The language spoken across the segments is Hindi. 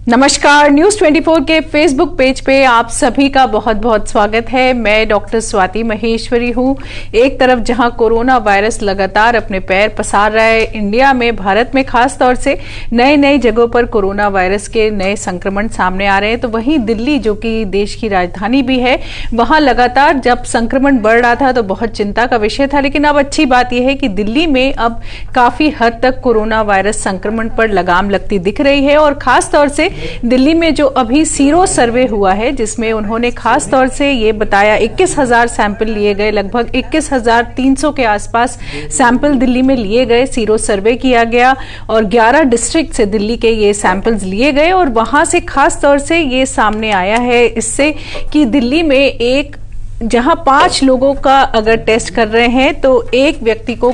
नमस्कार, न्यूज 24 के फेसबुक पेज पे आप सभी का बहुत बहुत स्वागत है। मैं डॉक्टर स्वाति महेश्वरी हूँ। एक तरफ जहां कोरोना वायरस लगातार अपने पैर पसार रहा है इंडिया में, भारत में खास तौर से नए नए जगहों पर कोरोना वायरस के नए संक्रमण सामने आ रहे हैं, तो वहीं दिल्ली जो कि देश की राजधानी भी है, वहां लगातार जब संक्रमण बढ़ रहा था तो बहुत चिंता का विषय था। लेकिन अब अच्छी बात यह है कि दिल्ली में अब काफी हद तक कोरोना वायरस संक्रमण पर लगाम लगती दिख रही है। और खास तौर से दिल्ली में जो अभी सीरो सर्वे हुआ है, जिसमें उन्होंने खास तौर से ये बताया 21,000 सैंपल लिए गए, लगभग 21,300 के आसपास सैंपल दिल्ली में लिए गए, सीरो सर्वे किया गया और 11 डिस्ट्रिक्ट से दिल्ली के ये सैंपल्स लिए गए। और वहां से खास तौर से ये सामने आया है इससे कि दिल्ली में जहां 5 लोगों का अगर टेस्ट कर रहे हैं तो एक व्यक्ति को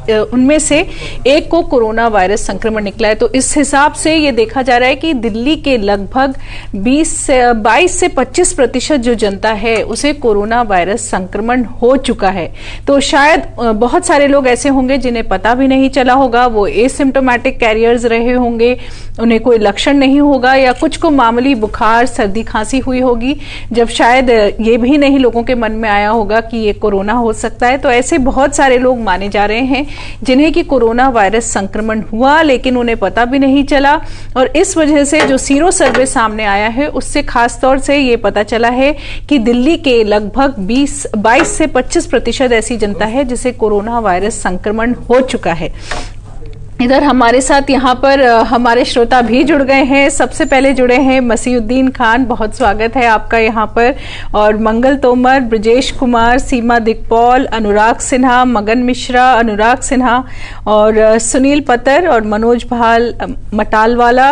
उनमें से एक को कोरोना वायरस संक्रमण निकला है। तो इस हिसाब से ये देखा जा रहा है कि दिल्ली के लगभग 22 से 25% जो जनता है उसे कोरोना वायरस संक्रमण हो चुका है। तो शायद बहुत सारे लोग ऐसे होंगे जिन्हें पता भी नहीं चला होगा, वो एसिम्प्टोमेटिक कैरियर्स रहे होंगे, उन्हें कोई लक्षण नहीं होगा या कुछ को मामूली बुखार सर्दी खांसी हुई होगी, जब शायद ये भी नहीं लोगों के मन में आया होगा कि ये कोरोना हो सकता है। तो ऐसे बहुत सारे लोग माने जा रहे हैं जिन्हें कि कोरोना वायरस संक्रमण हुआ लेकिन उन्हें पता भी नहीं चला। और इस वजह से जो सीरो सर्वे सामने आया है उससे खास तौर से ये पता चला है कि दिल्ली के लगभग 22 से 25% ऐसी जनता है जिसे कोरोना वायरस संक्रमण हो चुका है। इधर हमारे साथ यहाँ पर हमारे श्रोता भी जुड़ गए हैं। सबसे पहले जुड़े हैं मसीउद्दीन खान, बहुत स्वागत है आपका यहाँ पर, और मंगल तोमर, ब्रजेश कुमार, सीमा दिकपॉल, अनुराग सिन्हा, मगन मिश्रा, अनुराग सिन्हा और सुनील पतर और मनोज भाल मटालवाला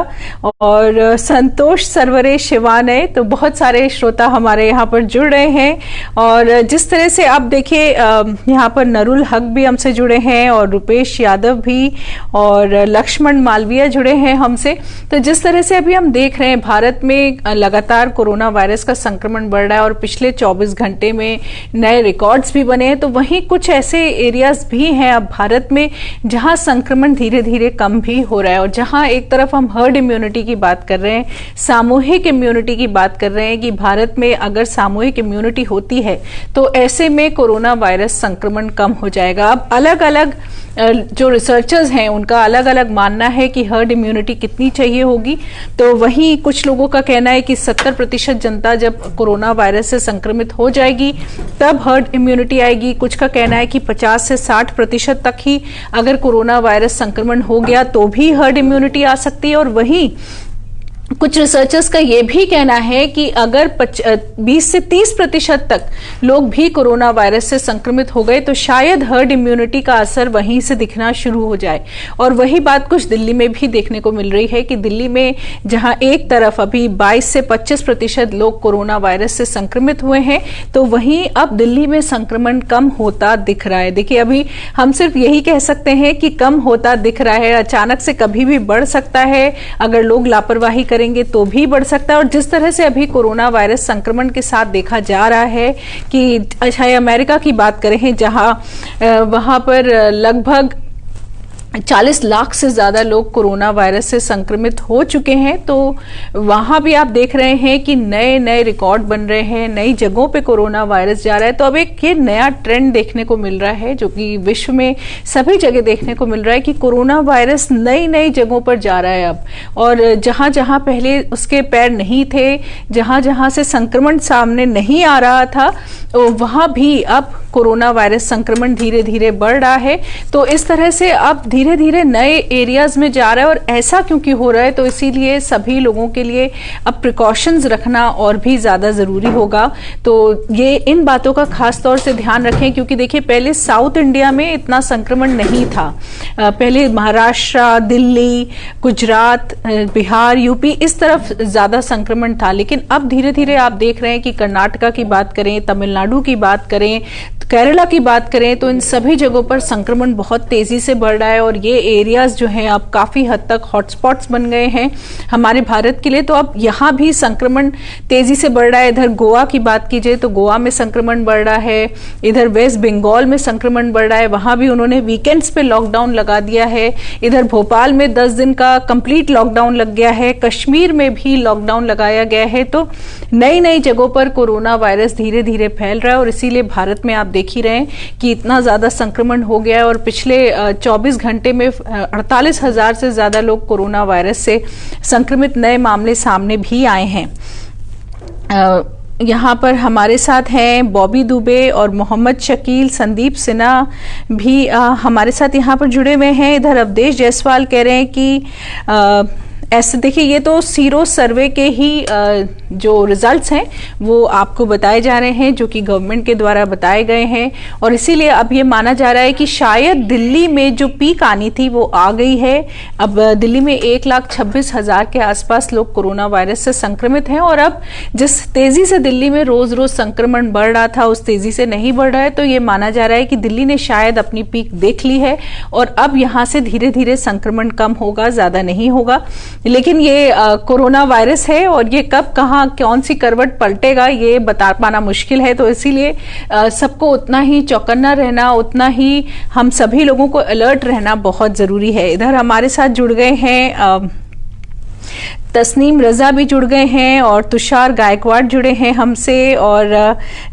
और संतोष सरवरे शिवानय। तो बहुत सारे श्रोता हमारे यहाँ पर जुड़ रहे हैं। और जिस तरह से आप देखिए यहाँ पर नरुल हक भी हमसे जुड़े हैं और रुपेश यादव भी और लक्ष्मण मालविया जुड़े हैं हमसे। तो जिस तरह से अभी हम देख रहे हैं भारत में लगातार कोरोना वायरस का संक्रमण बढ़ रहा है और पिछले 24 घंटे में नए रिकॉर्ड्स भी बने हैं, तो वहीं कुछ ऐसे एरियाज भी हैं अब भारत में जहां संक्रमण धीरे धीरे कम भी हो रहा है। और जहां एक तरफ हम हर्ड इम्यूनिटी की बात कर रहे हैं, सामूहिक इम्यूनिटी की बात कर रहे हैं कि भारत में अगर सामूहिक इम्यूनिटी होती है तो ऐसे में कोरोना वायरस संक्रमण कम हो जाएगा। अब अलग अलग जो रिसर्चर्स हैं उनका अलग अलग मानना है कि हर्ड इम्यूनिटी कितनी चाहिए होगी। तो वहीं कुछ लोगों का कहना है कि 70% जनता जब कोरोना वायरस से संक्रमित हो जाएगी तब हर्ड इम्यूनिटी आएगी। कुछ का कहना है कि 50 से 60% तक ही अगर कोरोना वायरस संक्रमण हो गया तो भी हर्ड इम्यूनिटी आ सकती है। और वहीं कुछ रिसर्चर्स का यह भी कहना है कि अगर 20 से 30% तक लोग भी कोरोना वायरस से संक्रमित हो गए तो शायद हर्ड इम्यूनिटी का असर वहीं से दिखना शुरू हो जाए। और वही बात कुछ दिल्ली में भी देखने को मिल रही है कि दिल्ली में जहां एक तरफ अभी 22 से 25% लोग कोरोना वायरस से संक्रमित हुए हैं, तो वहीं अब दिल्ली में संक्रमण कम होता दिख रहा है। देखिए, अभी हम सिर्फ यही कह सकते हैं कि कम होता दिख रहा है, अचानक से कभी भी बढ़ सकता है, अगर लोग लापरवाही करेंगे तो भी बढ़ सकता है। और जिस तरह से अभी कोरोना वायरस संक्रमण के साथ देखा जा रहा है कि चाहे अमेरिका की बात करें जहां वहां पर लगभग 40 लाख से ज्यादा लोग कोरोना वायरस से संक्रमित हो चुके हैं, तो वहां भी आप देख रहे हैं कि नए नए रिकॉर्ड बन रहे हैं, नई जगहों पे कोरोना वायरस जा रहा है। तो अब एक ये नया ट्रेंड देखने को मिल रहा है जो कि विश्व में सभी जगह देखने को मिल रहा है कि कोरोना वायरस नई नई जगहों पर जा रहा है अब। और जहां जहां पहले उसके पैर नहीं थे, जहां जहां से संक्रमण सामने नहीं आ रहा था, तो वहां भी अब कोरोना वायरस संक्रमण धीरे धीरे बढ़ रहा है। तो इस तरह से अब धीरे धीरे नए एरियाज में जा रहा है। और ऐसा क्योंकि हो रहा है तो इसीलिए सभी लोगों के लिए अब प्रिकॉशंस रखना और भी ज्यादा जरूरी होगा। तो ये इन बातों का खास तौर से ध्यान रखें, क्योंकि देखिए पहले साउथ इंडिया में इतना संक्रमण नहीं था। पहले महाराष्ट्र, दिल्ली, गुजरात, बिहार, यूपी इस तरफ ज्यादा संक्रमण था। लेकिन अब धीरे धीरे आप देख रहे हैं कि कर्नाटका की बात करें, तमिलनाडु की बात करें, केरला की बात करें, तो इन सभी जगहों पर संक्रमण बहुत तेजी से बढ़ रहा है। और और ये एरियाज जो हैं अब काफी हद तक हॉटस्पॉट्स बन गए हैं हमारे भारत के लिए। तो अब यहाँ भी संक्रमण तेजी से बढ़ रहा है। इधर गोवा की बात कीजिए तो गोवा में संक्रमण बढ़ रहा है, इधर वेस्ट बंगाल में संक्रमण बढ़ रहा है, वहां भी उन्होंने वीकेंड्स पे लॉकडाउन लगा दिया है। इधर भोपाल में 10 दिन का कंप्लीट लॉकडाउन लग गया है, कश्मीर में भी लॉकडाउन लगाया गया है। तो नई नई जगहों पर कोरोना वायरस धीरे धीरे फैल रहा है और इसीलिए भारत में आप देख ही रहे हैं कि इतना ज्यादा संक्रमण हो गया है और पिछले 24 घंटे में 48,000 से ज्यादा लोग कोरोना वायरस से संक्रमित नए मामले सामने भी आए हैं। यहाँ पर हमारे साथ हैं बॉबी दुबे और मोहम्मद शकील, संदीप सिन्हा भी हमारे साथ यहाँ पर जुड़े हुए हैं। इधर अवधेश जायसवाल कह रहे हैं कि ऐसे देखिए, ये तो सीरो सर्वे के ही जो रिजल्ट्स हैं वो आपको बताए जा रहे हैं, जो कि गवर्नमेंट के द्वारा बताए गए हैं और इसीलिए अब ये माना जा रहा है कि शायद दिल्ली में जो पीक आनी थी वो आ गई है। अब दिल्ली में 1,26,000 के आसपास लोग कोरोना वायरस से संक्रमित हैं और अब जिस तेजी से दिल्ली में रोज रोज संक्रमण बढ़ रहा था उस तेजी से नहीं बढ़ रहा है। तो ये माना जा रहा है कि दिल्ली ने शायद अपनी पीक देख ली है और अब यहाँ से धीरे धीरे संक्रमण कम होगा, ज्यादा नहीं होगा। लेकिन ये कोरोना वायरस है और ये कब कहाँ कौन सी करवट पलटेगा ये बता पाना मुश्किल है। तो इसीलिए सबको उतना ही चौकन्ना रहना, उतना ही हम सभी लोगों को अलर्ट रहना बहुत जरूरी है। इधर हमारे साथ जुड़ गए हैं तस्नीम रजा भी जुड़ गए हैं और तुषार गायकवाड़ जुड़े हैं हमसे और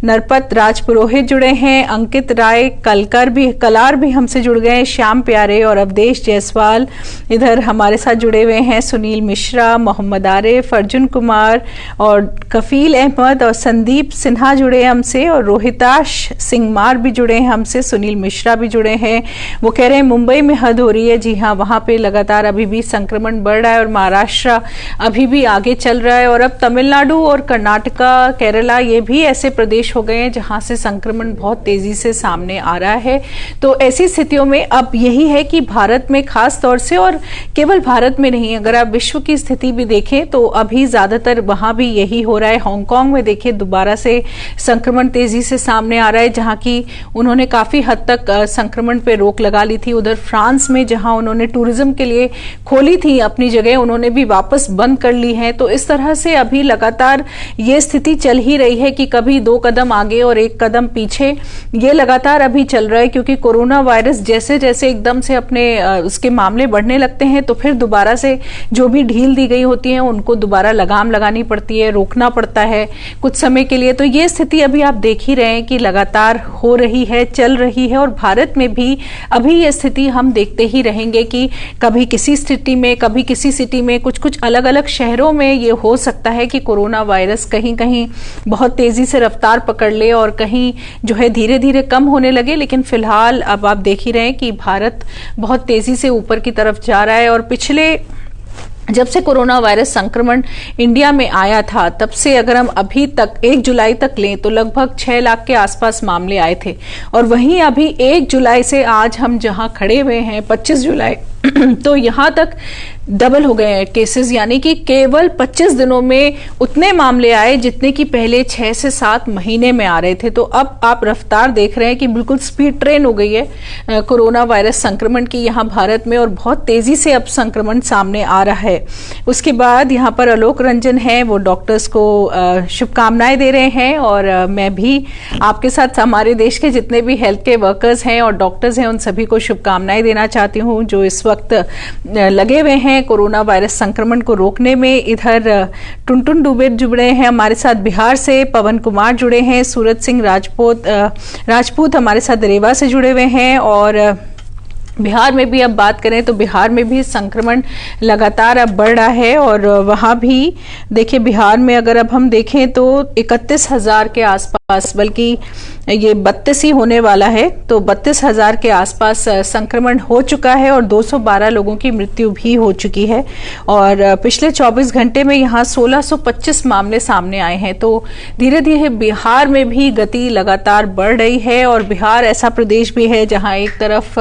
नरपत राजपुरोहित जुड़े हैं, अंकित राय कलार भी हमसे जुड़ गए हैं, श्याम प्यारे और अवधेश जायसवाल इधर हमारे साथ जुड़े हुए हैं, सुनील मिश्रा, मोहम्मद आरिफ, अर्जुन कुमार और कफील अहमद और संदीप सिन्हा जुड़े हैं हमसे और रोहिताश सिंगमार भी जुड़े हैं हमसे, सुनील मिश्रा भी जुड़े हैं। वो कह रहे हैं मुंबई में हद हो रही है। जी हाँ, वहां पे लगातार अभी भी संक्रमण बढ़ रहा है और महाराष्ट्र अभी भी आगे चल रहा है और अब तमिलनाडु और कर्नाटका, केरला ये भी ऐसे प्रदेश हो गए हैं जहां से संक्रमण बहुत तेजी से सामने आ रहा है। तो ऐसी स्थितियों में अब यही है कि भारत में खास तौर से, और केवल भारत में नहीं, अगर आप विश्व की स्थिति भी देखें तो अभी ज्यादातर वहां भी यही हो रहा है। हांगकांग में देखिए दोबारा से संक्रमण तेजी से सामने आ रहा है, जहां की उन्होंने काफी हद तक संक्रमण पे रोक लगा ली थी। उधर फ्रांस में जहां उन्होंने टूरिज्म के लिए खोली थी अपनी जगह, उन्होंने भी वापस बंद कर ली है। तो इस तरह से अभी लगातार ये स्थिति चल ही रही है कि कभी 2 कदम आगे और 1 कदम पीछे, ये लगातार अभी चल रहा है क्योंकि कोरोना वायरस जैसे जैसे एकदम से अपने उसके मामले बढ़ने लगते हैं तो फिर दोबारा से जो भी ढील दी गई होती है उनको दोबारा लगाम लगानी पड़ती है, रोकना पड़ता है कुछ समय के लिए। तो ये स्थिति अभी आप देख ही रहे हैं कि लगातार हो रही है, चल रही है और भारत में भी अभी ये स्थिति हम देखते ही रहेंगे कि कभी किसी स्थिति में, कभी किसी सिटी में, कुछ कुछ अलग अलग शहरों में ये हो सकता है कि कोरोना वायरस कहीं कहीं बहुत तेजी से रफ्तार पकड़ ले और कहीं जो है धीरे धीरे कम होने लगे। लेकिन फिलहाल अब आप देख ही रहे हैं कि भारत बहुत तेजी से ऊपर की तरफ जा रहा है और पिछले जब से कोरोना वायरस संक्रमण इंडिया में आया था तब से अगर हम अभी तक 1 जुलाई तक लें तो लगभग 6 लाख के आसपास मामले आए थे और वहीं अभी 1 जुलाई से आज हम जहां खड़े हुए हैं 25 जुलाई तो यहां तक डबल हो गए हैं केसेस, यानी कि केवल 25 दिनों में उतने मामले आए जितने कि पहले 6 से 7 महीने में आ रहे थे। तो अब आप रफ्तार देख रहे हैं कि बिल्कुल स्पीड ट्रेन हो गई है कोरोना वायरस संक्रमण की यहाँ भारत में और बहुत तेजी से अब संक्रमण सामने आ रहा है। उसके बाद यहाँ पर आलोक रंजन है, वो डॉक्टर्स को शुभकामनाएं दे रहे हैं और मैं भी आपके साथ हमारे देश के जितने भी हेल्थ के वर्कर्स हैं और डॉक्टर्स हैं उन सभी को शुभकामनाएं देना चाहती हूँ जो इस वक्त लगे हुए हैं कोरोना वायरस संक्रमण को रोकने में। इधर टुनटुन दुबे जुड़े हैं हमारे साथ बिहार से, पवन कुमार जुड़े हैं, सूरज सिंह राजपूत हमारे साथ रेवा से जुड़े हुए हैं और बिहार में भी अब बात करें तो बिहार में भी संक्रमण लगातार अब बढ़ रहा है और वहां भी देखिए बिहार में अगर अब हम देखें तो 31,000 के आसपास, बल्कि ये 32 ही होने वाला है, तो 32,000 के आसपास संक्रमण हो चुका है और 212 लोगों की मृत्यु भी हो चुकी है और पिछले 24 घंटे में यहाँ 1625 मामले सामने आए हैं। तो धीरे धीरे बिहार में भी गति लगातार बढ़ रही है और बिहार ऐसा प्रदेश भी है जहाँ एक तरफ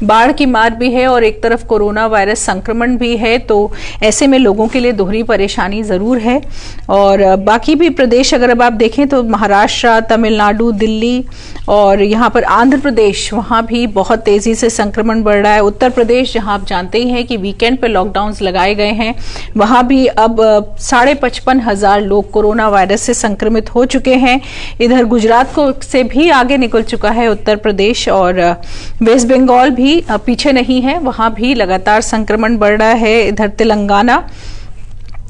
बाढ़ की मार भी है और एक तरफ कोरोना वायरस संक्रमण भी है, तो ऐसे में लोगों के लिए दोहरी परेशानी जरूर है। और बाकी भी प्रदेश अगर अब आप देखें तो महाराष्ट्र, महाराष्ट्र, तमिलनाडु, दिल्ली और यहाँ पर आंध्र प्रदेश, वहाँ भी बहुत तेजी से संक्रमण बढ़ रहा है। उत्तर प्रदेश, जहाँ आप जानते ही हैं कि वीकेंड पे लॉकडाउन्स लगाए गए हैं, वहाँ भी अब 55,500 लोग कोरोना वायरस से संक्रमित हो चुके हैं। इधर गुजरात को से भी आगे निकल चुका है उत्तर प्रदेश, और वेस्ट बंगाल भी पीछे नहीं है, वहाँ भी लगातार संक्रमण बढ़ रहा है। इधर तेलंगाना,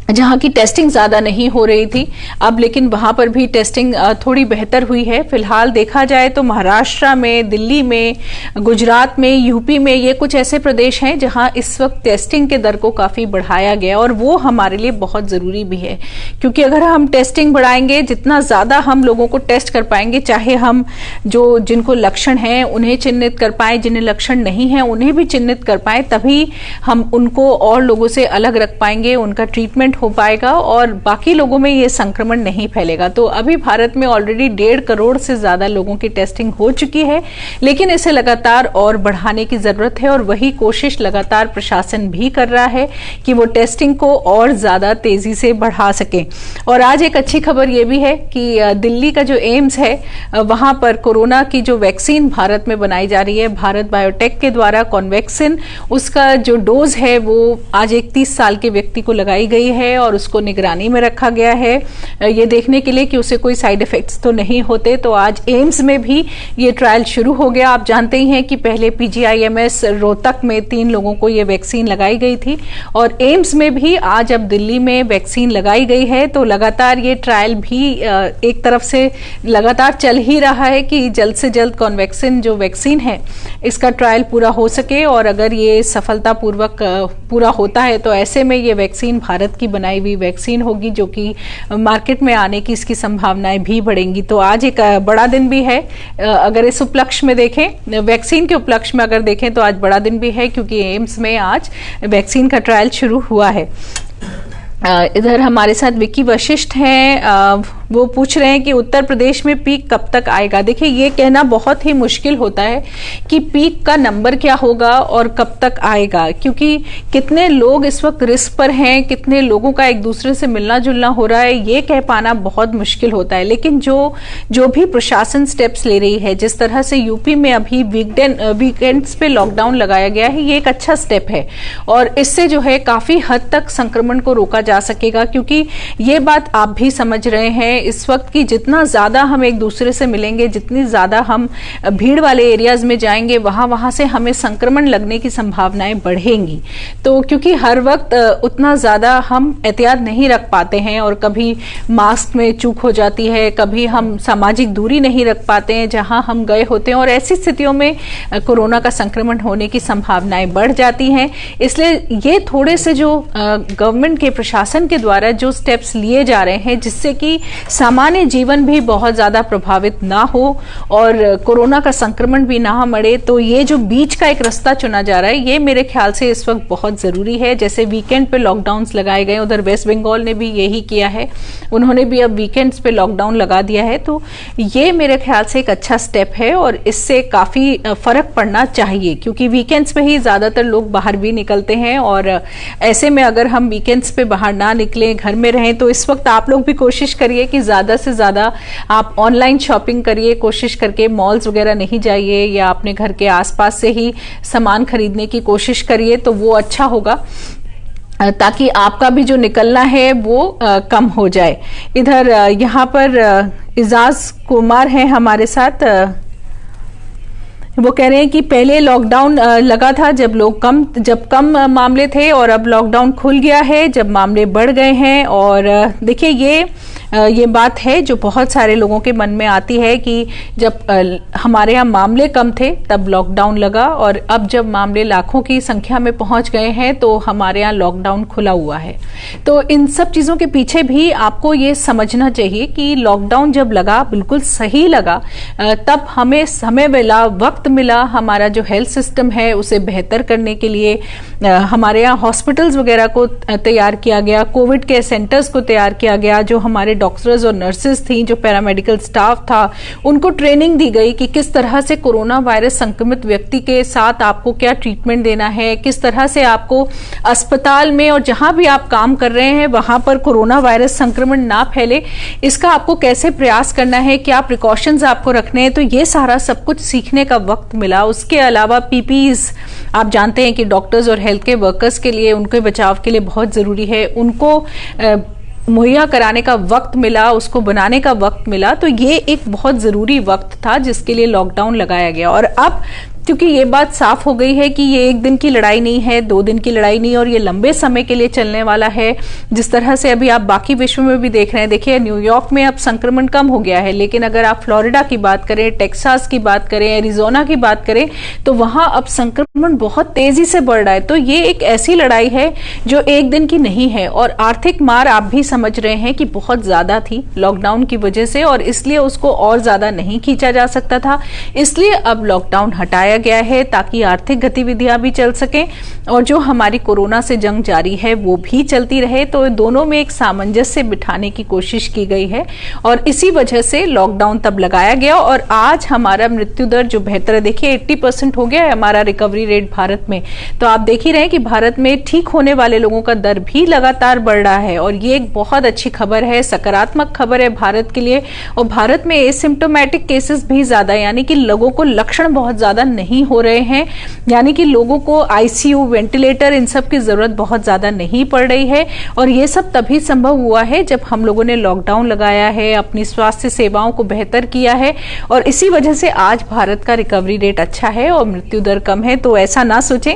जहाँ की टेस्टिंग ज्यादा नहीं हो रही थी, अब लेकिन वहां पर भी टेस्टिंग थोड़ी बेहतर हुई है। फिलहाल देखा जाए तो महाराष्ट्र में, दिल्ली में, गुजरात में, यूपी में, ये कुछ ऐसे प्रदेश हैं जहां इस वक्त टेस्टिंग के दर को काफी बढ़ाया गया, और वो हमारे लिए बहुत जरूरी भी है, क्योंकि अगर हम टेस्टिंग बढ़ाएंगे, जितना ज्यादा हम लोगों को टेस्ट कर पाएंगे, चाहे हम जिनको लक्षण हैं उन्हें चिन्हित कर पाए, जिन्हें लक्षण नहीं है उन्हें भी चिन्हित कर पाए, तभी हम उनको और लोगों से अलग रख पाएंगे, उनका ट्रीटमेंट हो पाएगा और बाकी लोगों में ये संक्रमण नहीं फैलेगा। तो अभी भारत में ऑलरेडी 1.5 करोड़ से ज्यादा लोगों की टेस्टिंग हो चुकी है, लेकिन इसे लगातार और बढ़ाने की जरूरत है, और वही कोशिश लगातार प्रशासन भी कर रहा है कि वो टेस्टिंग को और ज्यादा तेजी से बढ़ा सके। और आज एक अच्छी खबर ये भी है कि दिल्ली का जो एम्स है, वहां पर कोरोना की जो वैक्सीन भारत में बनाई जा रही है, भारत बायोटेक के द्वारा कॉन्वैक्सिन, उसका जो डोज है वो आज एक 30 साल के व्यक्ति को लगाई गई है, और उसको निगरानी में रखा गया है ये देखने के लिए कि उसे कोई साइड इफेक्ट्स तो नहीं होते। तो आज एम्स में भी ये ट्रायल शुरू हो गया। आप जानते ही हैं कि पहले PGIMS रोहतक में 3 लोगों को ये वैक्सीन लगाई गई थी, और एम्स में भी आज अब दिल्ली में वैक्सीन लगाई गई है। तो लगातार ये ट्रायल भी एक तरफ से लगातार चल ही रहा है कि जल्द से जल्द कॉन्वैक्सिन जो वैक्सीन है इसका ट्रायल पूरा हो सके, और अगर ये सफलतापूर्वक पूरा होता है तो ऐसे में ये वैक्सीन भारत की बनाई हुई वैक्सीन होगी, जो कि मार्केट में आने की इसकी संभावनाएं भी बढ़ेंगी। तो आज एक बड़ा दिन भी है, अगर इस उपलक्ष्य में देखें, वैक्सीन के उपलक्ष्य में अगर देखें तो आज बड़ा दिन भी है, क्योंकि एम्स में आज वैक्सीन का ट्रायल शुरू हुआ है। इधर हमारे साथ विक्की वशिष्ठ हैं, वो पूछ रहे हैं कि उत्तर प्रदेश में पीक कब तक आएगा। देखिए, ये कहना बहुत ही मुश्किल होता है कि पीक का नंबर क्या होगा और कब तक आएगा, क्योंकि कितने लोग इस वक्त रिस्क पर हैं, कितने लोगों का एक दूसरे से मिलना जुलना हो रहा है, ये कह पाना बहुत मुश्किल होता है। लेकिन जो भी प्रशासन स्टेप्स ले रही है, जिस तरह से यूपी में अभी वीकेंड्स पे लॉकडाउन लगाया गया है, ये एक अच्छा स्टेप है, और इससे जो है काफी हद तक संक्रमण को रोका जा सकेगा। क्योंकि ये बात आप भी समझ रहे हैं इस वक्त की जितना ज्यादा हम एक दूसरे से मिलेंगे, जितनी ज्यादा हम भीड़ वाले एरियाज में जाएंगे, वहां से हमें संक्रमण लगने की संभावनाएं बढ़ेंगी। तो क्योंकि हर वक्त उतना ज्यादा हम एहतियात नहीं रख पाते हैं, और कभी मास्क में चूक हो जाती है, कभी हम सामाजिक दूरी नहीं रख पाते हैं जहां हम गए होते हैं, और ऐसी स्थितियों में कोरोना का संक्रमण होने की संभावनाएं बढ़ जाती हैं। इसलिए ये थोड़े से जो गवर्नमेंट के प्रशासन के द्वारा जो स्टेप्स लिए जा रहे हैं, जिससे कि सामान्य जीवन भी बहुत ज्यादा प्रभावित ना हो और कोरोना का संक्रमण भी ना मरे, तो ये जो बीच का एक रास्ता चुना जा रहा है, ये मेरे ख्याल से इस वक्त बहुत जरूरी है। जैसे वीकेंड पे लॉकडाउन्स लगाए गए, उधर वेस्ट बंगाल ने भी यही किया है, उन्होंने भी अब वीकेंड्स पे लॉकडाउन लगा दिया है। तो ये मेरे ख्याल से एक अच्छा स्टेप है, और इससे काफी फर्क पड़ना चाहिए, क्योंकि वीकेंड्स पे ही ज्यादातर लोग बाहर भी निकलते हैं, और ऐसे में अगर हम वीकेंड्स पे बाहर ना निकलें, घर में रहें, तो इस वक्त आप लोग भी कोशिश करिए कि ज्यादा से ज्यादा आप ऑनलाइन शॉपिंग करिए, कोशिश करके मॉल्स वगैरह नहीं जाइए, या अपने घर के आसपास से ही सामान खरीदने की कोशिश करिए, तो वो अच्छा होगा, ताकि आपका भी जो निकलना है वो कम हो जाए। इधर यहाँ पर इजाज कुमार हैं हमारे साथ, वो कह रहे हैं कि पहले लॉकडाउन लगा था जब कम मामले थे, और अब लॉकडाउन खुल गया है जब मामले बढ़ गए हैं। और देखिए, ये बात है जो बहुत सारे लोगों के मन में आती है कि जब हमारे यहाँ मामले कम थे तब लॉकडाउन लगा, और अब जब मामले लाखों की संख्या में पहुंच गए हैं तो हमारे यहाँ लॉकडाउन खुला हुआ है। तो इन सब चीजों के पीछे भी आपको ये समझना चाहिए कि लॉकडाउन जब लगा, बिल्कुल सही लगा, तब हमें समय मिला, वक्त मिला, हमारा जो हेल्थ सिस्टम है उसे बेहतर करने के लिए हमारे यहाँ हॉस्पिटल्स वगैरह को तैयार किया गया, कोविड केयर सेंटर्स को तैयार किया गया, जो हमारे डॉक्टर्स और नर्सेज थी, जो पैरामेडिकल स्टाफ था, उनको ट्रेनिंग दी गई कि किस तरह से कोरोना वायरस संक्रमित व्यक्ति के साथ आपको क्या ट्रीटमेंट देना है, किस तरह से आपको अस्पताल में और जहां भी आप काम कर रहे हैं वहां पर कोरोना वायरस संक्रमण ना फैले, इसका आपको कैसे प्रयास करना है, क्या प्रिकॉशंस आपको रखने हैं। तो ये सारा सब कुछ सीखने का वक्त मिला। उसके अलावा पीपीईज, आप जानते हैं कि डॉक्टर्स और हेल्थ के वर्कर्स के लिए, उनके बचाव के लिए बहुत जरूरी है, उनको मुहैया कराने का वक्त मिला, उसको बनाने का वक्त मिला। तो ये एक बहुत जरूरी वक्त था जिसके लिए लॉकडाउन लगाया गया। और अब क्योंकि ये बात साफ हो गई है कि ये एक दिन की लड़ाई नहीं है, 2 दिन की लड़ाई नहीं, और ये लंबे समय के लिए चलने वाला है। जिस तरह से अभी आप बाकी विश्व में भी देख रहे हैं, देखिए न्यूयॉर्क में अब संक्रमण कम हो गया है, लेकिन अगर आप फ्लोरिडा की बात करें, टेक्सास की बात करें, एरिजोना की बात करें, तो वहां अब संक्रमण बहुत तेजी से बढ़ रहा है। तो ये एक ऐसी लड़ाई है जो एक दिन की नहीं है, और आर्थिक मार आप भी समझ रहे हैं कि बहुत ज्यादा थी लॉकडाउन की वजह से, और इसलिए उसको और ज्यादा नहीं खींचा जा सकता था। इसलिए अब लॉकडाउन हटाया गया है ताकि आर्थिक गतिविधियां भी चल सकें और जो हमारी कोरोना से जंग जारी है वो भी चलती रहे। तो दोनों में एक सामंजस्य बिठाने की कोशिश की गई है, और इसी वजह से लॉकडाउन तब लगाया गया। और आज हमारा मृत्यु दर जो बेहतर है, देखिए 80% हो गया है हमारा रिकवरी रेट भारत में। तो आप देख ही रहे हैं कि भारत में ठीक होने वाले लोगों का दर भी लगातार बढ़ रहा है, और ये एक बहुत अच्छी खबर है, सकारात्मक खबर है भारत के लिए। और भारत में एसिम्प्टोमेटिक केसेस भी ज्यादा, यानी कि लोगों को लक्षण बहुत ज्यादा नहीं हो रहे हैं, यानी कि लोगों को आईसीयू, वेंटिलेटर, इन सब की जरूरत बहुत ज्यादा नहीं पड़ रही है। और ये सब तभी संभव हुआ है जब हम लोगों ने लॉकडाउन लगाया है, अपनी स्वास्थ्य सेवाओं को बेहतर किया है, और इसी वजह से आज भारत का रिकवरी रेट अच्छा है और मृत्यु दर कम है। तो ऐसा ना सोचें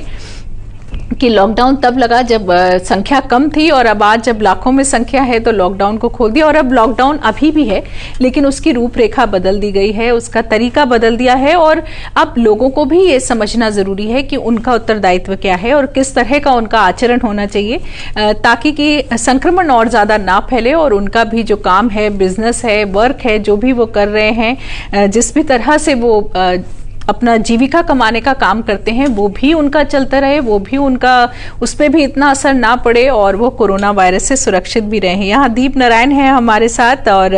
कि लॉकडाउन तब लगा जब संख्या कम थी, और अब आज जब लाखों में संख्या है तो लॉकडाउन को खोल दिया। और अब लॉकडाउन अभी भी है, लेकिन उसकी रूपरेखा बदल दी गई है, उसका तरीका बदल दिया है, और अब लोगों को भी ये समझना जरूरी है कि उनका उत्तरदायित्व क्या है और किस तरह का उनका आचरण होना चाहिए, ताकि कि संक्रमण और ज्यादा ना फैले, और उनका भी जो काम है, बिजनेस है, वर्क है, जो भी वो कर रहे हैं, जिस भी तरह से वो अपना जीविका कमाने का काम करते हैं, वो भी उनका चलता रहे, वो भी उनका, उस पर भी इतना असर ना पड़े, और वो कोरोना वायरस से सुरक्षित भी रहे। यहाँ दीप नारायण है हमारे साथ, और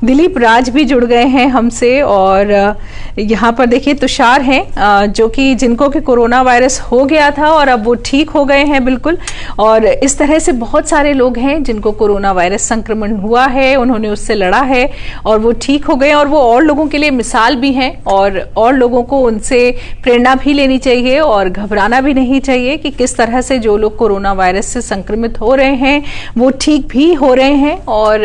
दिलीप राज भी जुड़ गए हैं हमसे, और यहाँ पर देखिए तुषार हैं, जो कि जिनको कि कोरोना वायरस हो गया था और अब वो ठीक हो गए हैं बिल्कुल। और इस तरह से बहुत सारे लोग हैं जिनको कोरोना वायरस संक्रमण हुआ है, उन्होंने उससे लड़ा है और वो ठीक हो गए, और वो और लोगों के लिए मिसाल भी हैं, और लोगों को उनसे प्रेरणा भी लेनी चाहिए और घबराना भी नहीं चाहिए कि किस तरह से जो लोग कोरोना वायरस से संक्रमित हो रहे हैं वो ठीक भी हो रहे हैं। और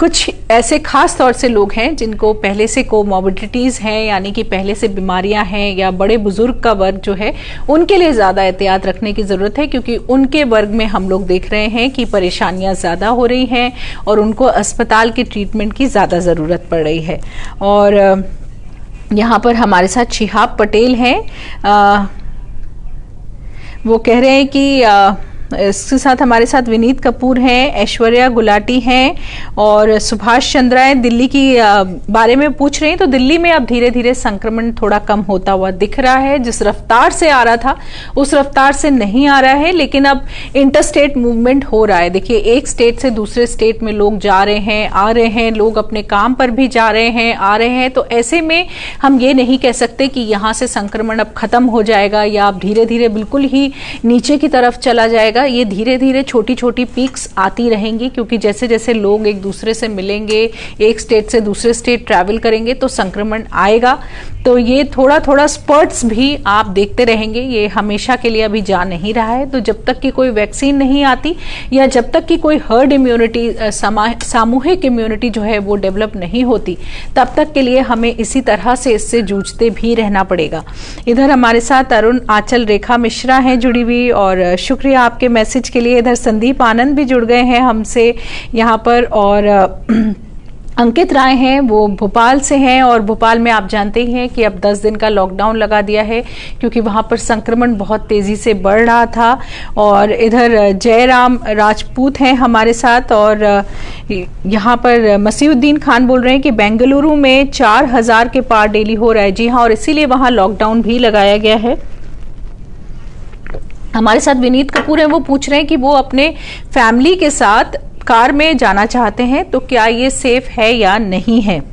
कुछ ऐसे खास तौर से लोग हैं जिनको पहले से कोमॉर्बिडिटीज हैं, यानी कि पहले से बीमारियां हैं, या बड़े बुजुर्ग का वर्ग जो है, उनके लिए ज्यादा एहतियात रखने की जरूरत है, क्योंकि उनके वर्ग में हम लोग देख रहे हैं कि परेशानियां ज्यादा हो रही हैं और उनको अस्पताल की ट्रीटमेंट की ज्यादा जरूरत पड़ रही है। और यहाँ पर हमारे साथ शिहाब पटेल हैं, वो कह रहे हैं कि इसके साथ हमारे साथ विनीत कपूर हैं, ऐश्वर्या गुलाटी हैं, और सुभाष चंद्रा हैं। दिल्ली की बारे में पूछ रहे हैं, तो दिल्ली में अब धीरे धीरे संक्रमण थोड़ा कम होता हुआ दिख रहा है। जिस रफ्तार से आ रहा था उस रफ्तार से नहीं आ रहा है, लेकिन अब इंटरस्टेट मूवमेंट हो रहा है। देखिए, एक स्टेट से दूसरे स्टेट में लोग जा रहे हैं, आ रहे हैं, लोग अपने काम पर भी जा रहे हैं, आ रहे हैं। तो ऐसे में हम ये नहीं कह सकते कि यहाँ से संक्रमण अब खत्म हो जाएगा या अब धीरे धीरे बिल्कुल ही नीचे की तरफ चला जाएगा। ये धीरे धीरे छोटी छोटी पीक्स आती रहेंगी, क्योंकि जैसे जैसे लोग एक दूसरे से मिलेंगे, एक स्टेट से दूसरे स्टेट ट्रैवल करेंगे, तो संक्रमण आएगा। तो ये थोड़ा थोड़ा स्पर्ट्स भी आप देखते रहेंगे, ये हमेशा के लिए अभी जा नहीं रहा है। तो जब तक कि कोई वैक्सीन नहीं आती या जब तक कि कोई हर्ड इम्यूनिटी, सामूहिक इम्यूनिटी जो है वो डेवलप नहीं होती, तब तक के लिए हमें इसी तरह से इससे जूझते भी रहना पड़ेगा। इधर हमारे साथ अरुण आंचल रेखा मिश्रा हैं जुड़ी हुई, और शुक्रिया आपके मैसेज के लिए। इधर संदीप आनंद भी जुड़ गए हैं हमसे यहाँ पर, और अंकित राय हैं, वो भोपाल से हैं, और भोपाल में आप जानते ही हैं कि अब 10 दिन का लॉकडाउन लगा दिया है, क्योंकि वहां पर संक्रमण बहुत तेजी से बढ़ रहा था। और इधर जयराम राजपूत हैं हमारे साथ, और यहाँ पर मसीउद्दीन खान बोल रहे हैं कि बेंगलुरु में 4000 के पार डेली हो रहा है। जी हाँ, और इसीलिए वहां लॉकडाउन भी लगाया गया है। हमारे साथ विनीत कपूर हैं, वो पूछ रहे हैं कि वो अपने फैमिली के साथ कार में जाना चाहते हैं तो क्या ये सेफ है या नहीं है।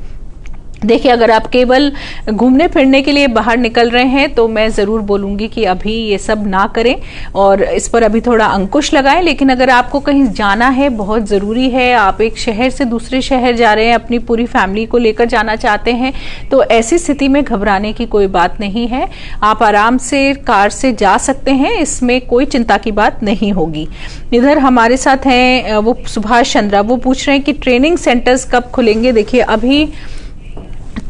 देखिए, अगर आप केवल घूमने फिरने के लिए बाहर निकल रहे हैं तो मैं ज़रूर बोलूँगी कि अभी ये सब ना करें और इस पर अभी थोड़ा अंकुश लगाएं। लेकिन अगर आपको कहीं जाना है, बहुत ज़रूरी है, आप एक शहर से दूसरे शहर जा रहे हैं, अपनी पूरी फैमिली को लेकर जाना चाहते हैं, तो ऐसी स्थिति में घबराने की कोई बात नहीं है। आप आराम से कार से जा सकते हैं, इसमें कोई चिंता की बात नहीं होगी। इधर हमारे साथ हैं वो सुभाष चंद्रा, वो पूछ रहे हैं कि ट्रेनिंग सेंटर्स कब खुलेंगे। देखिए,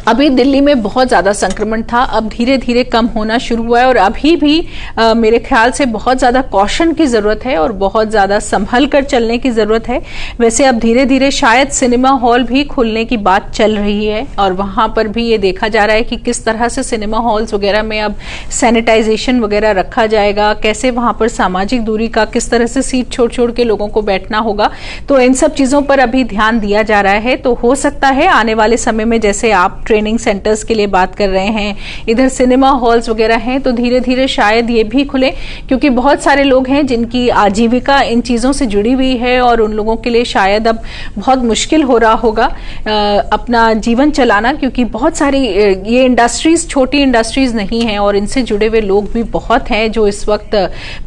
अभी दिल्ली में बहुत ज़्यादा संक्रमण था, अब धीरे धीरे कम होना शुरू हुआ है और अभी भी मेरे ख्याल से बहुत ज़्यादा कॉशन की ज़रूरत है और बहुत ज़्यादा संभल कर चलने की ज़रूरत है। वैसे अब धीरे धीरे शायद सिनेमा हॉल भी खुलने की बात चल रही है और वहाँ पर भी ये देखा जा रहा है कि किस तरह से सिनेमा हॉल्स वगैरह में अब सैनिटाइजेशन वगैरह रखा जाएगा, कैसे वहाँ पर सामाजिक दूरी का, किस तरह से सीट छोड़ छोड़ के लोगों को बैठना होगा। तो इन सब चीज़ों पर अभी ध्यान दिया जा रहा है। तो हो सकता है आने वाले समय में, जैसे आप ट्रेनिंग सेंटर्स के लिए बात कर रहे हैं, इधर सिनेमा हॉल्स वगैरह हैं, तो धीरे धीरे शायद ये भी खुले, क्योंकि बहुत सारे लोग हैं जिनकी आजीविका इन चीज़ों से जुड़ी हुई है और उन लोगों के लिए शायद अब बहुत मुश्किल हो रहा होगा अपना जीवन चलाना, क्योंकि बहुत सारी ये इंडस्ट्रीज छोटी इंडस्ट्रीज नहीं हैं और इनसे जुड़े हुए लोग भी बहुत हैं जो इस वक्त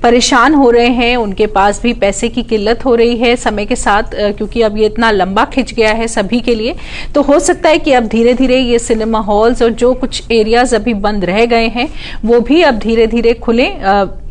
परेशान हो रहे हैं। उनके पास भी पैसे की किल्लत हो रही है समय के साथ, क्योंकि अब ये इतना लंबा खिंच गया है सभी के लिए। तो हो सकता है कि अब धीरे धीरे ये सिनेमा हॉल्स और जो कुछ एरियाज अभी बंद रह गए हैं वो भी अब धीरे धीरे खुले,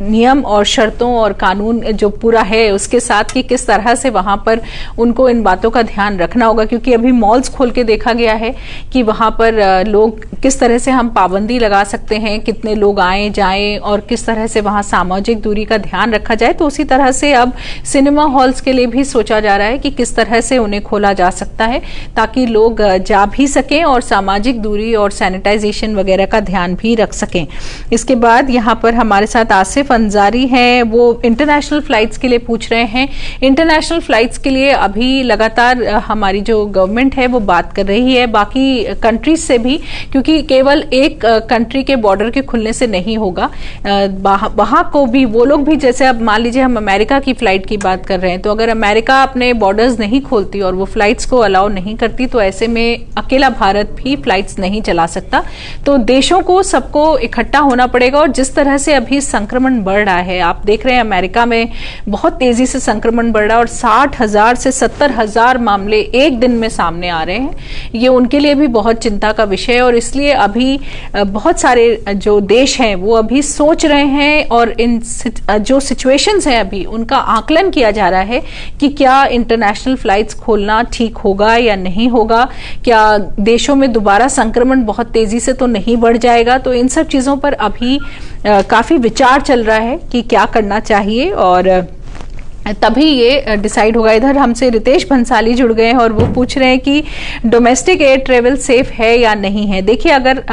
नियम और शर्तों और कानून जो पूरा है उसके साथ कि किस तरह से वहां पर उनको इन बातों का ध्यान रखना होगा। क्योंकि अभी मॉल्स खोल के देखा गया है कि वहां पर लोग किस तरह से हम पाबंदी लगा सकते हैं, कितने लोग आए जाएं और किस तरह से वहां सामाजिक दूरी का ध्यान रखा जाए। तो उसी तरह से अब सिनेमा हॉल्स के लिए भी सोचा जा रहा है कि किस तरह से उन्हें खोला जा सकता है ताकि लोग जा भी सकें और सामाजिक दूरी और सैनिटाइजेशन वगैरह का ध्यान भी रख सकें। इसके बाद यहाँ पर हमारे साथ आसिफ अंसारी हैं, वो इंटरनेशनल फ्लाइट्स के लिए पूछ रहे हैं। इंटरनेशनल फ्लाइट्स के लिए अभी लगातार हमारी जो गवर्नमेंट है वो बात कर रही है बाकी कंट्रीज से भी, क्योंकि केवल एक कंट्री के बॉर्डर के खुलने से नहीं होगा, वहां को भी वो लोग भी, जैसे अब मान लीजिए हम अमेरिका की फ्लाइट की बात कर रहे हैं, तो अगर अमेरिका अपने बॉर्डर्स नहीं खोलती और वो फ्लाइट्स को अलाउ नहीं करती तो ऐसे में अकेला भारत भी फ्लाइट्स नहीं चला सकता। तो देशों को सबको इकट्ठा होना पड़ेगा और जिस तरह से अभी संक्रमण बढ़ रहा है, आप देख रहे हैं अमेरिका में बहुत तेजी से संक्रमण बढ़ रहा है और 60,000 से 70,000 मामले एक दिन में सामने आ रहे हैं। ये उनके लिए भी बहुत चिंता का विषय है और इसलिए अभी बहुत सारे जो देश हैं वो अभी सोच रहे हैं और इन जो सिचुएशंस हैं अभी उनका आकलन किया जा रहा है कि क्या इंटरनेशनल फ्लाइट्स खोलना ठीक होगा या नहीं होगा, क्या देशों में दोबारा संक्रमण बहुत तेजी से तो नहीं बढ़ जाएगा। तो इन सब चीजों पर अभी काफी विचार चल रहा है कि क्या करना चाहिए और तभी ये डिसाइड होगा। इधर हमसे रितेश भंसाली जुड़ गए हैं और वो पूछ रहे हैं कि डोमेस्टिक एयर ट्रेवल सेफ है या नहीं है। देखिए, अगर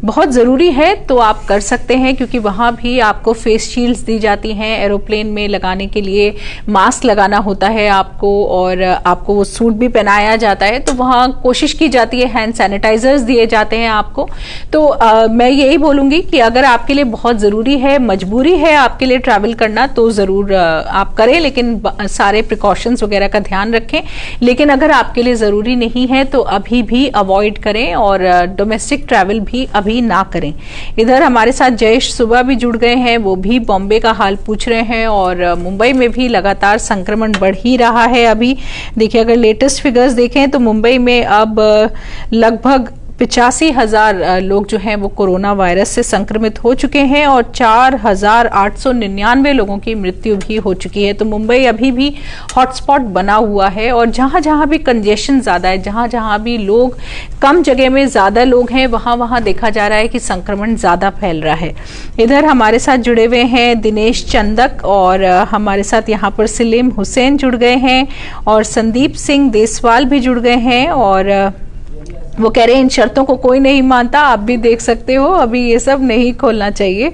बहुत ज़रूरी है तो आप कर सकते हैं, क्योंकि वहाँ भी आपको फेस शील्ड्स दी जाती हैं, एरोप्लेन में लगाने के लिए मास्क लगाना होता है आपको और आपको वो सूट भी पहनाया जाता है। तो वहाँ कोशिश की जाती है, हैंड सैनिटाइजर्स दिए जाते हैं आपको। तो मैं यही बोलूँगी कि अगर आपके लिए बहुत ज़रूरी है, मजबूरी है आपके लिए ट्रैवल करना, तो ज़रूर आप करें, लेकिन सारे प्रिकॉशंस वगैरह का ध्यान रखें। लेकिन अगर आपके लिए जरूरी नहीं है तो अभी भी अवॉइड करें और डोमेस्टिक ट्रैवल भी अभी ना करें। इधर हमारे साथ जयेश सुबह भी जुड़ गए हैं, वो भी बॉम्बे का हाल पूछ रहे हैं और मुंबई में भी लगातार संक्रमण बढ़ ही रहा है। अभी देखिए, अगर लेटेस्ट फिगर्स देखें तो मुंबई में अब लगभग 85,000 लोग जो हैं वो कोरोना वायरस से संक्रमित हो चुके हैं और 4,899 लोगों की मृत्यु भी हो चुकी है। तो मुंबई अभी भी हॉटस्पॉट बना हुआ है और जहां जहां भी कंजेशन ज्यादा है, जहां जहां भी लोग कम जगह में ज्यादा लोग हैं, वहां वहां देखा जा रहा है कि संक्रमण ज्यादा फैल रहा है। इधर हमारे साथ जुड़े हुए हैं दिनेश चंदक और हमारे साथ यहाँ पर सलीम हुसैन जुड़ गए हैं और संदीप सिंह देसवाल भी जुड़ गए हैं और वो कह रहे हैं इन शर्तों को कोई नहीं मानता, आप भी देख सकते हो, अभी ये सब नहीं खोलना चाहिए।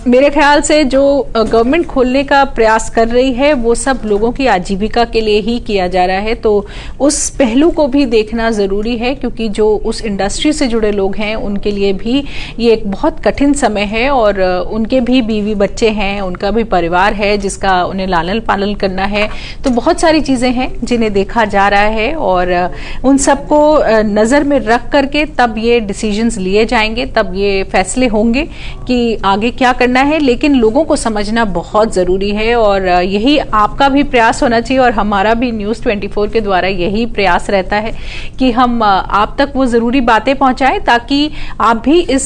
मेरे ख्याल से जो गवर्नमेंट खोलने का प्रयास कर रही है वो सब लोगों की आजीविका के लिए ही किया जा रहा है, तो उस पहलू को भी देखना जरूरी है, क्योंकि जो उस इंडस्ट्री से जुड़े लोग हैं उनके लिए भी ये एक बहुत कठिन समय है, और उनके भी बीवी बच्चे हैं, उनका भी परिवार है जिसका उन्हें लालन पालन करना है। तो बहुत सारी चीजें हैं जिन्हें देखा जा रहा है, और उन सबको नजर में रख करके तब ये डिसीजंस लिए जाएंगे, तब ये फैसले होंगे कि आगे क्या करना है। लेकिन लोगों को समझना बहुत जरूरी है, और यही आपका भी प्रयास होना चाहिए, और हमारा भी न्यूज़ 24 के द्वारा यही प्रयास रहता है कि हम आप तक वो जरूरी बातें पहुंचाएं, ताकि आप भी इस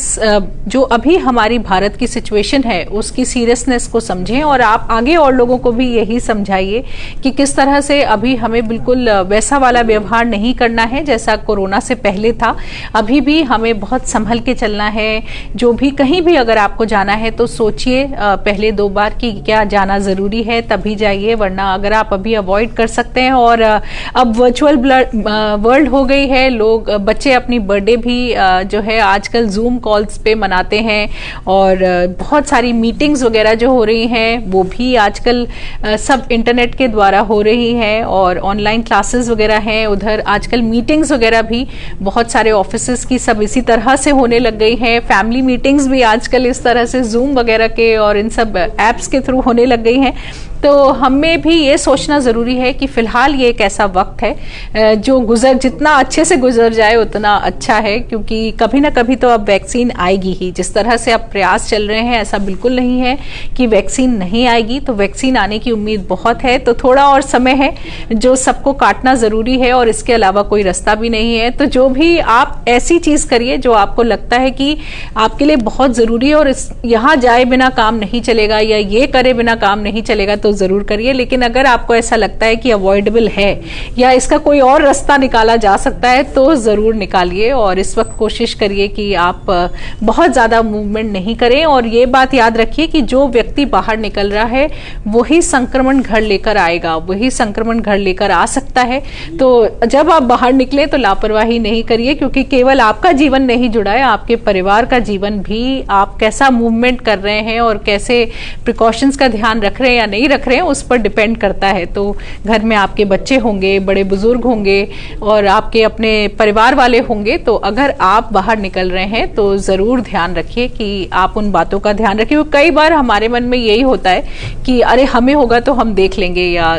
जो अभी हमारी भारत की सिचुएशन है उसकी सीरियसनेस को समझें, और आप आगे और लोगों को भी यही समझाइए कि किस तरह से अभी हमें बिल्कुल वैसा वाला व्यवहार नहीं करना है जैसा कोरोना से पहले था। अभी भी हमें बहुत संभल के चलना है। जो भी कहीं भी अगर आपको जाना है तो सोचिए पहले 2 बार कि क्या जाना जरूरी है, तभी जाइए, वरना अगर आप अभी अवॉइड कर सकते हैं। और अब वर्चुअल वर्ल्ड हो गई है, लोग बच्चे अपनी बर्थडे भी जो है आजकल जूम कॉल्स पे मनाते हैं, और बहुत सारी मीटिंग्स वगैरह जो हो रही हैं वो भी आजकल सब इंटरनेट के द्वारा हो रही है, और ऑनलाइन क्लासेस वगैरह हैं। उधर आजकल मीटिंग्स वगैरह भी बहुत सारे ऑफिसेस की सब इसी तरह से होने लग गई हैं। फैमिली मीटिंग्स भी आजकल इस तरह से जूम वगैरह के और इन सब एप्स के थ्रू होने लग गई हैं। तो हमें भी ये सोचना जरूरी है कि फिलहाल ये एक ऐसा वक्त है जो जितना अच्छे से गुजर जाए उतना अच्छा है, क्योंकि कभी ना कभी तो अब वैक्सीन आएगी ही। जिस तरह से अब प्रयास चल रहे हैं ऐसा बिल्कुल नहीं है कि वैक्सीन नहीं आएगी, तो वैक्सीन आने की उम्मीद बहुत है। तो थोड़ा और समय है जो सबको काटना जरूरी है, और इसके अलावा कोई रास्ता भी नहीं है। तो जो भी आप ऐसी चीज करिए जो आपको लगता है कि आपके लिए बहुत जरूरी है, और यहाँ जाए बिना काम नहीं चलेगा या ये करे बिना काम नहीं चलेगा, तो जरूर करिए। लेकिन अगर आपको ऐसा लगता है कि अवॉइडेबल है या इसका कोई और रास्ता निकाला जा सकता है तो जरूर निकालिए। और इस वक्त कोशिश करिए कि आप बहुत ज्यादा मूवमेंट नहीं करें, और ये बात याद रखिए कि जो व्यक्ति बाहर निकल रहा है वही संक्रमण घर लेकर आएगा, वही संक्रमण घर लेकर आ सकता है। तो जब आप बाहर निकले तो लापरवाही नहीं करिए, क्योंकि केवल आपका जीवन नहीं जुड़ा है, आपके परिवार का जीवन भी। आप कैसा मूवमेंट कर रहे हैं और कैसे प्रिकॉशंस का ध्यान रख रहे हैं या नहीं रख रहे हैं उस पर डिपेंड करता है। तो घर में आपके बच्चे होंगे, बड़े बुजुर्ग होंगे, और आपके अपने परिवार वाले होंगे। तो अगर आप बाहर निकल रहे हैं तो जरूर ध्यान रखिए कि आप उन बातों का ध्यान रखिए। कई बार हमारे मन में यही होता है कि अरे हमें होगा तो हम देख लेंगे, या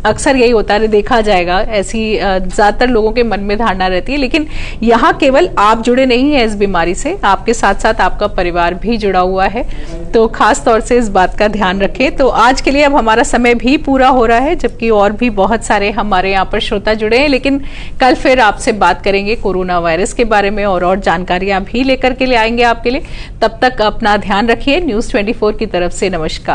अक्सर यही होता है देखा जाएगा, ऐसी ज्यादातर लोगों के मन में धारणा रहती है। लेकिन यहाँ केवल आप जुड़े नहीं है इस बीमारी से, आपके साथ साथ आपका परिवार भी जुड़ा हुआ है। तो खास तौर से इस बात का ध्यान रखें। तो आज के लिए अब हमारा समय भी पूरा हो रहा है, जबकि और भी बहुत सारे हमारे यहाँ पर श्रोता जुड़े हैं। लेकिन कल फिर आपसे बात करेंगे कोरोना वायरस के बारे में, और जानकारियां भी लेकर के लिए आएंगे आपके लिए। तब तक अपना ध्यान रखिए। न्यूज़ 24 की तरफ से नमस्कार।